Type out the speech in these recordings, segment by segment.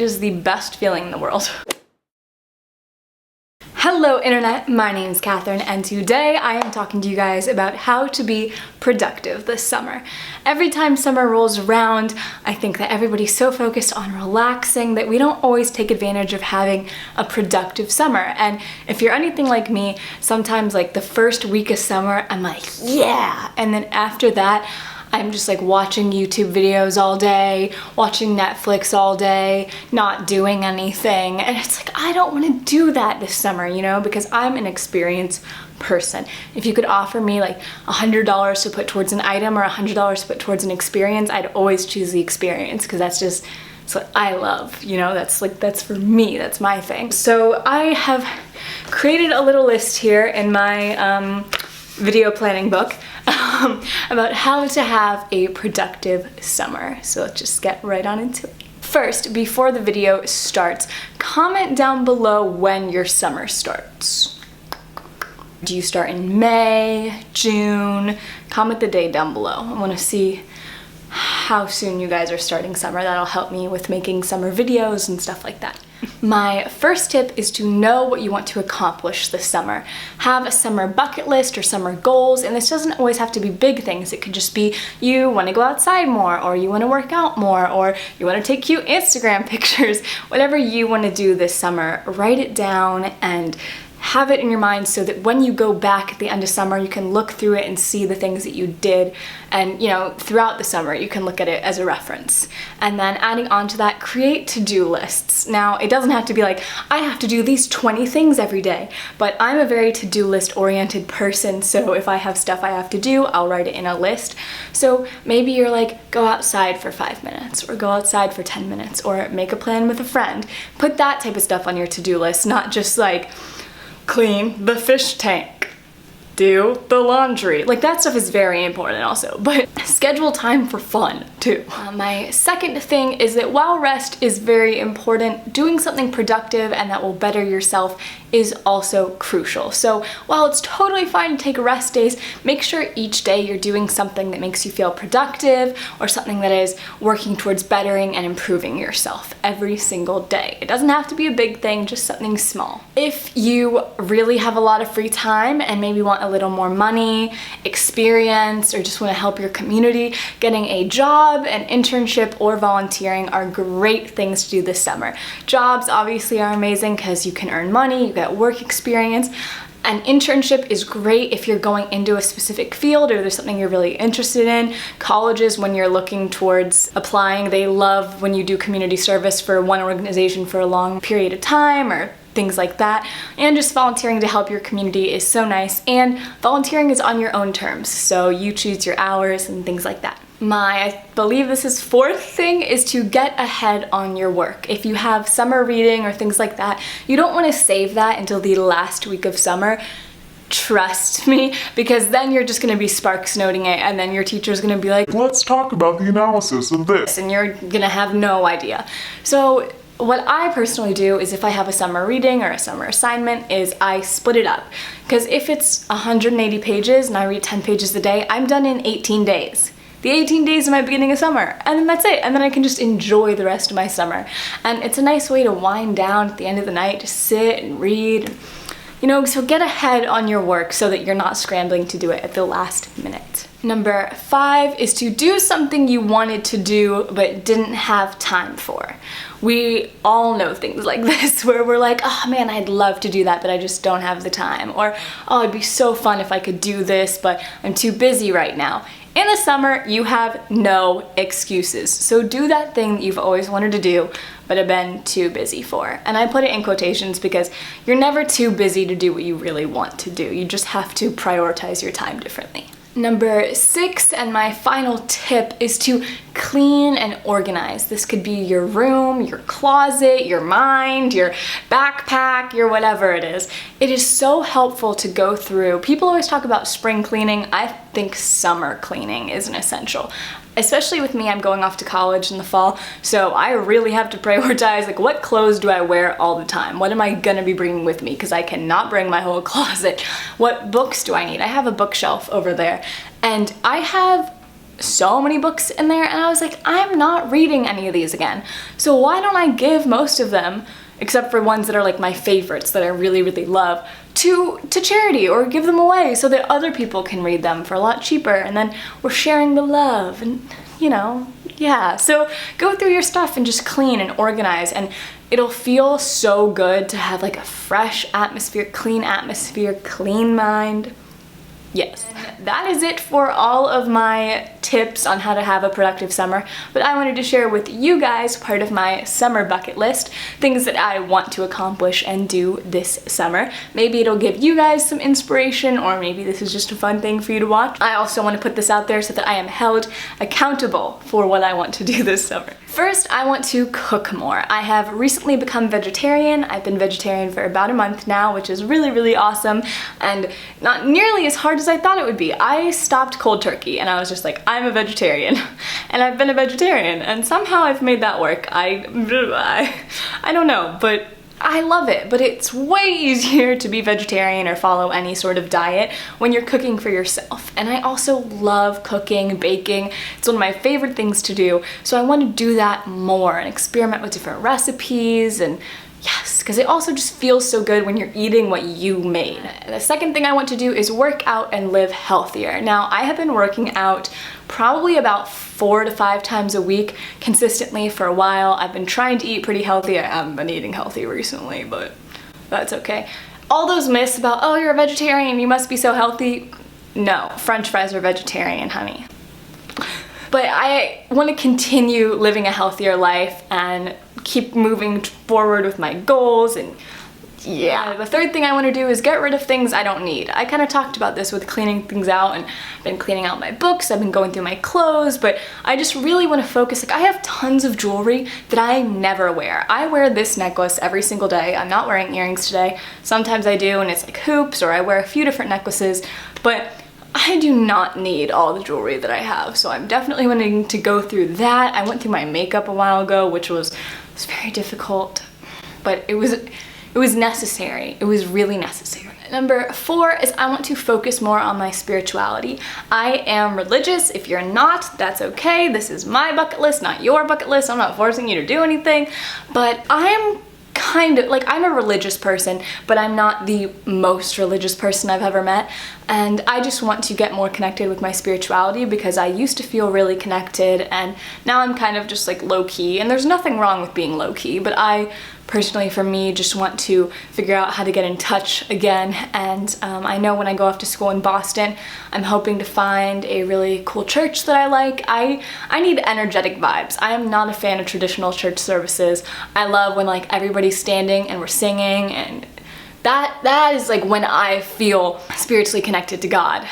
It is the best feeling in the world. Hello internet, my name is Catherine, and today I am talking to you guys about how to be productive this summer. Every time summer rolls around, I think that everybody's so focused on relaxing that we don't always take advantage of having a productive summer. And if you're anything like me, sometimes like the first week of summer, I'm like, yeah! And then after that, I'm just like watching YouTube videos all day, watching Netflix all day, not doing anything. And it's like, I don't want to do that this summer, you know, because I'm an experienced person. If you could offer me like $100 to put towards an item or $100 to put towards an experience, I'd always choose the experience because that's what I love, you know, that's for me, that's my thing. So I have created a little list here in my video planning book about how to have a productive summer. So let's just get right on into it. First, before the video starts, comment down below when your summer starts. Do you start in May, June? Comment the date down below. I want to see how soon you guys are starting summer. That'll help me with making summer videos and stuff like that. My first tip is to know what you want to accomplish this summer. Have a summer bucket list or summer goals, and this doesn't always have to be big things. It could just be you want to go outside more, or you want to work out more, or you want to take cute Instagram pictures. Whatever you want to do this summer, write it down and have it in your mind so that when you go back at the end of summer, you can look through it and see the things that you did. And, you know, throughout the summer, you can look at it as a reference. And then adding on to that, create to-do lists. Now, it doesn't have to be like, I have to do these 20 things every day, but I'm a very to-do list oriented person. So if I have stuff I have to do, I'll write it in a list. So maybe you're like, go outside for 5 minutes, or go outside for 10 minutes, or make a plan with a friend. Put that type of stuff on your to-do list, not just like, clean the fish tank, do the laundry. Like, that stuff is very important also, but schedule time for fun too. My second thing is that while rest is very important, doing something productive and that will better yourself is also crucial. So while it's totally fine to take rest days, make sure each day you're doing something that makes you feel productive or something that is working towards bettering and improving yourself every single day. It doesn't have to be a big thing, just something small. If you really have a lot of free time and maybe want a little more money, experience, or just want to help your community, getting a job, an internship, or volunteering are great things to do this summer. Jobs obviously are amazing because you can earn money, you get work experience. An internship is great if you're going into a specific field or there's something you're really interested in. Colleges, when you're looking towards applying, they love when you do community service for one organization for a long period of time or things like that. And just volunteering to help your community is so nice. And volunteering is on your own terms, so you choose your hours and things like that. I believe this is fourth thing is to get ahead on your work. If you have summer reading or things like that, you don't want to save that until the last week of summer. Trust me, because then you're just going to be sparks noting it, and then your teacher's going to be like, let's talk about the analysis of this, and you're going to have no idea. So what I personally do is if I have a summer reading or a summer assignment is I split it up. Because if it's 180 pages and I read 10 pages a day, I'm done in 18 days. The 18 days of my beginning of summer, and then that's it. And then I can just enjoy the rest of my summer. And it's a nice way to wind down at the end of the night, just sit and read. You know, so get ahead on your work so that you're not scrambling to do it at the last minute. Number 5 is to do something you wanted to do but didn't have time for. We all know things like this where we're like, oh man, I'd love to do that, but I just don't have the time. Or, oh, it'd be so fun if I could do this, but I'm too busy right now. In the summer, you have no excuses. So do that thing that you've always wanted to do, but have been too busy for. And I put it in quotations because you're never too busy to do what you really want to do. You just have to prioritize your time differently. Number 6, and my final tip, is to clean and organize. This could be your room, your closet, your mind, your backpack, your whatever it is. It is so helpful to go through. People always talk about spring cleaning. I think summer cleaning is an essential. Especially with me, I'm going off to college in the fall, so I really have to prioritize, like, what clothes do I wear all the time? What am I gonna be bringing with me? Because I cannot bring my whole closet. What books do I need? I have a bookshelf over there, and I have so many books in there, and I was like, I'm not reading any of these again. So why don't I give most of them, except for ones that are like my favorites that I really, really love, to charity, or give them away so that other people can read them for a lot cheaper, and then we're sharing the love, and you know, yeah. So go through your stuff and just clean and organize, and it'll feel so good to have like a fresh atmosphere, clean mind. Yes. And that is it for all of my tips on how to have a productive summer, but I wanted to share with you guys part of my summer bucket list, things that I want to accomplish and do this summer. Maybe it'll give you guys some inspiration, or maybe this is just a fun thing for you to watch. I also want to put this out there so that I am held accountable for what I want to do this summer. First, I want to cook more. I have recently become vegetarian. I've been vegetarian for about a month now, which is really, really awesome, and not nearly as hard as I thought it would be. I stopped cold turkey, and I was just like, I'm a vegetarian, and I've been a vegetarian, and somehow I've made that work. I don't know, but I love it. But it's way easier to be vegetarian or follow any sort of diet when you're cooking for yourself. And I also love cooking, baking. It's one of my favorite things to do. So I want to do that more and experiment with different recipes, and yes, because it also just feels so good when you're eating what you made. The second thing I want to do is work out and live healthier. Now, I have been working out probably about 4 to 5 times a week consistently for a while. I've been trying to eat pretty healthy. I haven't been eating healthy recently, but that's okay. All those myths about, oh, you're a vegetarian, you must be so healthy. No, French fries are vegetarian, honey. But I want to continue living a healthier life and keep moving forward with my goals, and yeah. The third thing I want to do is get rid of things I don't need. I kind of talked about this with cleaning things out, and I've been cleaning out my books, I've been going through my clothes, but I just really want to focus. Like, I have tons of jewelry that I never wear. I wear this necklace every single day. I'm not wearing earrings today. Sometimes I do, and it's like hoops, or I wear a few different necklaces, but I do not need all the jewelry that I have, so I'm definitely wanting to go through that. I went through my makeup a while ago, which was very difficult, but it was necessary. It was really necessary. Number 4 is I want to focus more on my spirituality. I am religious. If you're not, that's okay. This is my bucket list, not your bucket list. I'm not forcing you to do anything, but I'm kind of, like, I'm a religious person, but I'm not the most religious person I've ever met, and I just want to get more connected with my spirituality because I used to feel really connected, and now I'm kind of just like low-key, and there's nothing wrong with being low-key, but I personally, for me, just want to figure out how to get in touch again. And I know when I go off to school in Boston, I'm hoping to find a really cool church that I like. I need energetic vibes. I am not a fan of traditional church services. I love when like everybody's standing and we're singing, and that is like when I feel spiritually connected to God.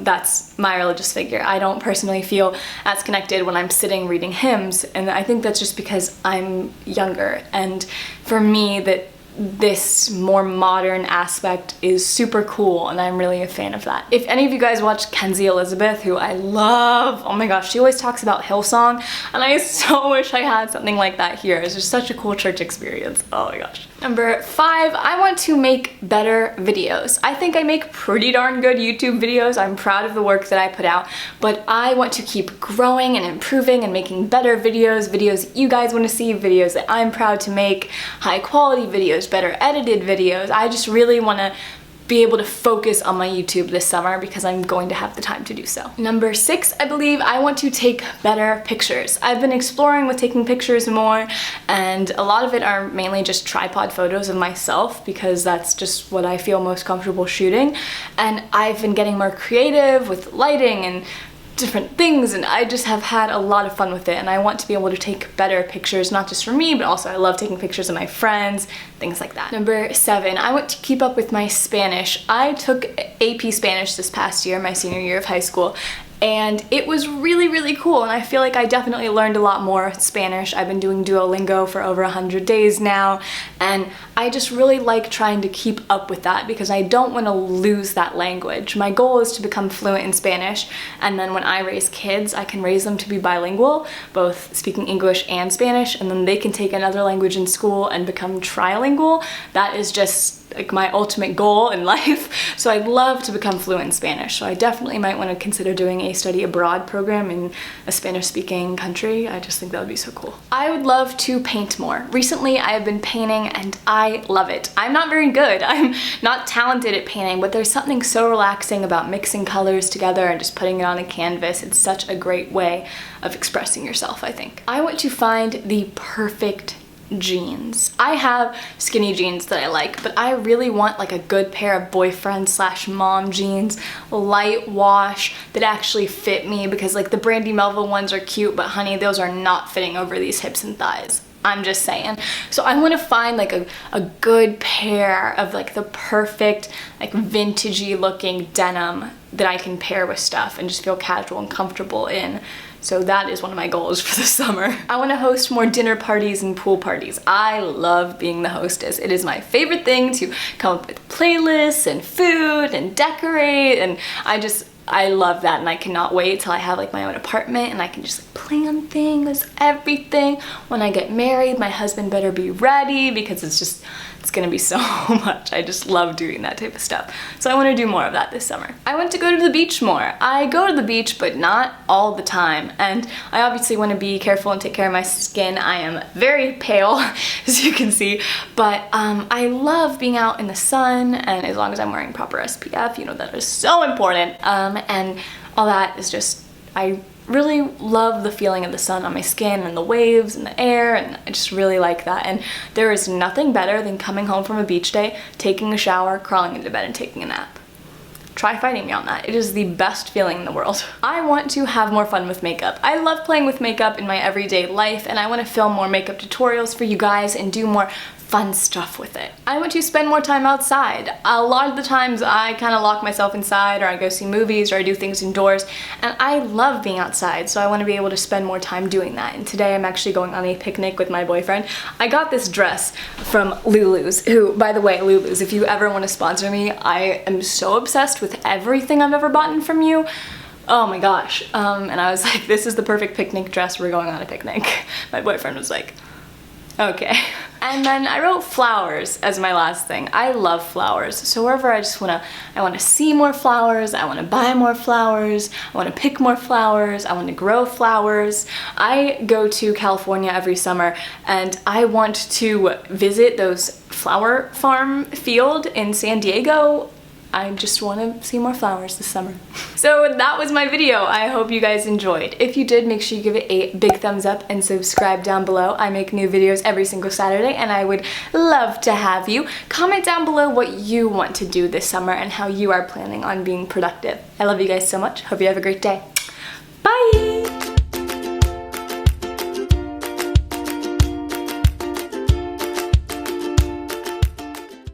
That's my religious figure. I don't personally feel as connected when I'm sitting reading hymns, and I think that's just because I'm younger, and for me that this more modern aspect is super cool, and I'm really a fan of that. If any of you guys watch Kenzie Elizabeth, who I love, oh my gosh, she always talks about Hillsong, and I so wish I had something like that here. It's just such a cool church experience. Oh my gosh. Number 5, I want to make better videos. I think I make pretty darn good YouTube videos. I'm proud of the work that I put out, but I want to keep growing and improving and making better videos, videos that you guys want to see, videos that I'm proud to make, high quality videos, better edited videos. I just really want to be able to focus on my YouTube this summer because I'm going to have the time to do so. Number 6, I believe I want to take better pictures. I've been exploring with taking pictures more, and a lot of it are mainly just tripod photos of myself because that's just what I feel most comfortable shooting, and I've been getting more creative with lighting and different things, and I just have had a lot of fun with it, and I want to be able to take better pictures, not just for me, but also I love taking pictures of my friends, things like that. Number 7, I want to keep up with my Spanish. I took AP Spanish this past year, my senior year of high school, and it was really, really cool, and I feel like I definitely learned a lot more Spanish. I've been doing Duolingo for over 100 days now, and I just really like trying to keep up with that because I don't want to lose that language. My goal is to become fluent in Spanish, and then when I raise kids, I can raise them to be bilingual, both speaking English and Spanish, and then they can take another language in school and become trilingual. That is just like my ultimate goal in life. So I'd love to become fluent in Spanish. So I definitely might want to consider doing a study abroad program in a Spanish speaking country. I just think that would be so cool. I would love to paint more. Recently I have been painting and I love it. I'm not very good. I'm not talented at painting, but there's something so relaxing about mixing colors together and just putting it on a canvas. It's such a great way of expressing yourself, I think. I want to find the perfect jeans. I have skinny jeans that I like, but I really want like a good pair of boyfriend/mom jeans, light wash, that actually fit me, because like the Brandy Melville ones are cute, but honey, those are not fitting over these hips and thighs. I'm just saying. So I want to find like a good pair of like the perfect like vintagey looking denim that I can pair with stuff and just feel casual and comfortable in. So that is one of my goals for the summer. I want to host more dinner parties and pool parties. I love being the hostess. It is my favorite thing to come up with playlists and food and decorate, and I love that, and I cannot wait till I have like my own apartment and I can just like plan things, everything. When I get married, my husband better be ready, because it's gonna be so much. I just love doing that type of stuff. So I want to do more of that this summer. I want to go to the beach more. I go to the beach, but not all the time. And I obviously want to be careful and take care of my skin. I am very pale, as you can see, but I love being out in the sun, and as long as I'm wearing proper SPF, you know, that is so important. And all that is just, I really love the feeling of the sun on my skin and the waves and the air, and I just really like that. And there is nothing better than coming home from a beach day, taking a shower, crawling into bed, and taking a nap. Try fighting me on that. It is the best feeling in the world. I want to have more fun with makeup. I love playing with makeup in my everyday life, and I want to film more makeup tutorials for you guys and do more fun stuff with it. I want to spend more time outside. A lot of the times I kind of lock myself inside, or I go see movies, or I do things indoors, and I love being outside, so I want to be able to spend more time doing that. And today I'm actually going on a picnic with my boyfriend. I got this dress from Lulu's, who, by the way, Lulu's, if you ever want to sponsor me, I am so obsessed with everything I've ever bought from you. Oh my gosh. And I was like, this is the perfect picnic dress, we're going on a picnic. My boyfriend was like, okay. And then I wrote flowers as my last thing. I love flowers. So wherever I want to see more flowers, I want to buy more flowers, I want to pick more flowers, I want to grow flowers. I go to California every summer, and I want to visit those flower farm field in San Diego. I just want to see more flowers this summer. So that was my video. I hope you guys enjoyed. If you did, make sure you give it a big thumbs up and subscribe down below. I make new videos every single Saturday, and I would love to have you. Comment down below what you want to do this summer and how you are planning on being productive. I love you guys so much. Hope you have a great day. Bye!